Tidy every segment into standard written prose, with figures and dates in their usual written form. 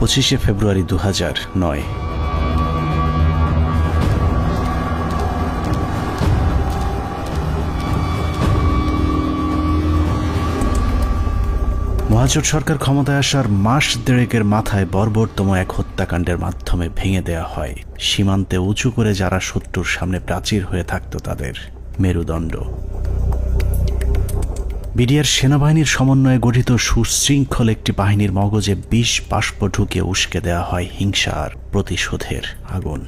25শে ফেব্রুয়ারি 2009। মহাজোট সরকার ক্ষমতায় আসার মাস দেড়েকের মাথায় বর্বরতম এক হত্যাকাণ্ডের মাধ্যমে ভেঙে দেয়া হয় সীমান্তে উঁচু করে যারা শত্রুর সামনে প্রাচীর হয়ে থাকত তাদের মেরুদণ্ড। বিডিআর সেনাবাহিনীর সমন্বয়ে গঠিত সুশৃঙ্খল একটি বাহিনীর মগজে বিষ বাষ্প ঢুকিয়ে উস্কে দেওয়া হয় হিংসা আর প্রতিশোধের আগুন।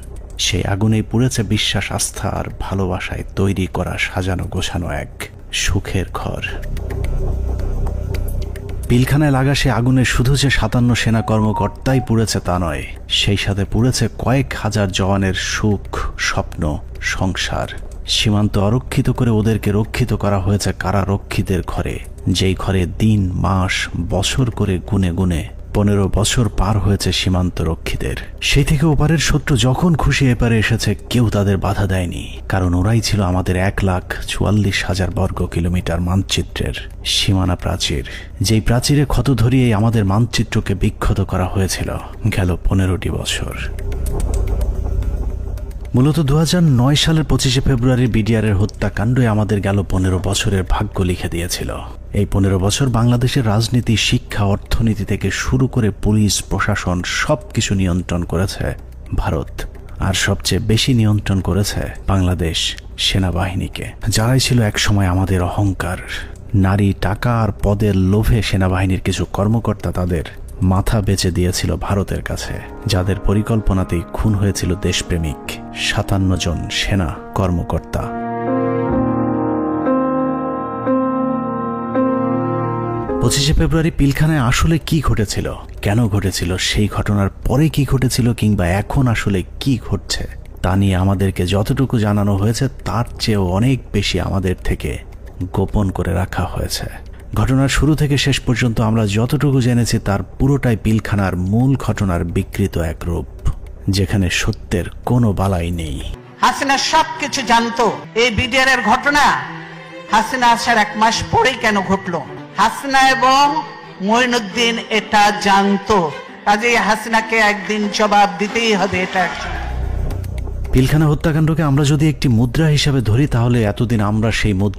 সেই আগুনেই পুড়েছে বিশ্বাস, আস্থা আর ভালোবাসায় তৈরি করা সাজানো গোছানো এক সুখের ঘর। পিলখানায় লাগা সে আগুনে শুধু যে 57 সেনা কর্মকর্তাই পুড়েছে তা নয়, সেই সাথে পুড়েছে কয়েক হাজার জওয়ানের সুখ, স্বপ্ন, সংসার। সীমান্ত অরক্ষিত করে ওদেরকে রক্ষিত করা হয়েছে কারারক্ষীদের ঘরে, যেই ঘরে দিন, মাস, বছর করে গুনে গুনে 15 বছর পার হয়েছে সীমান্ত রক্ষীদের। সেই থেকে ওপারের শত্রু যখন খুশি এপারে এসেছে কেউ তাদের বাধা দেয়নি, কারণ ওরাই ছিল আমাদের 1,44,000 বর্গ কিলোমিটার মানচিত্রের সীমানা প্রাচীর, যেই প্রাচীরে ক্ষত ধরিয়েই আমাদের মানচিত্রকে বিক্ষত করা হয়েছিল গেল 15টি বছর। মূলত 2009 সালের 25শে ফেব্রুয়ারি বিডিআরের হত্যাকাণ্ডই আমাদের গেল 15 বছরের ভাগ্য লিখে দিয়েছিল। এই 15 বছর বাংলাদেশের রাজনীতি, শিক্ষা, অর্থনীতি থেকে শুরু করে পুলিশ, প্রশাসন সবকিছু নিয়ন্ত্রণ করেছে ভারত, আর সবচেয়ে বেশি নিয়ন্ত্রণ করেছে বাংলাদেশ সেনাবাহিনীকে, যারাই ছিল একসময় আমাদের অহংকার। নারী, টাকা আর পদের লোভে সেনাবাহিনীর কিছু কর্মকর্তা তাদের মাথা বেচে দিয়েছিল ভারতের কাছে, যাদের পরিকল্পনাতেই খুন হয়েছিল দেশপ্রেমিক 57 জন সেনা কর্মকর্তা। পঁচিশে ফেব্রুয়ারি পিলখানায় আসলে কি ঘটেছিল, কেন ঘটেছিল, সেই ঘটনার পরে কি ঘটেছিল, কিংবা এখন আসলে কি ঘটছে তা নিয়ে আমাদেরকে যতটুকু জানানো হয়েছে তার চেয়েও অনেক বেশি আমাদের থেকে গোপন করে রাখা হয়েছে। ঘটনার শুরু থেকে শেষ পর্যন্ত আমরা যতটুকু জেনেছি তার পুরোটাই পিলখানার মূল ঘটনার বিকৃত এক রূপ, যেখানে সত্যের কোনো বালাই নেই। হাসিনা সবকিছু জানতো। এই বিডিআর এর ঘটনা হাসিনা আসার 1 মাস পরেই কেন ঘটলো? হাসিনা এবং মঈনুদ্দিন এটা জানতো, কাজেই হাসিনাকে একদিন জবাব দিতেই হবে। এটা পিলখানা হত্যাকাণ্ডকে আমরা যদি একটি মুদ্রা হিসাবে ধরি, তাহলে এতদিন আমরা সেই মুদ্রা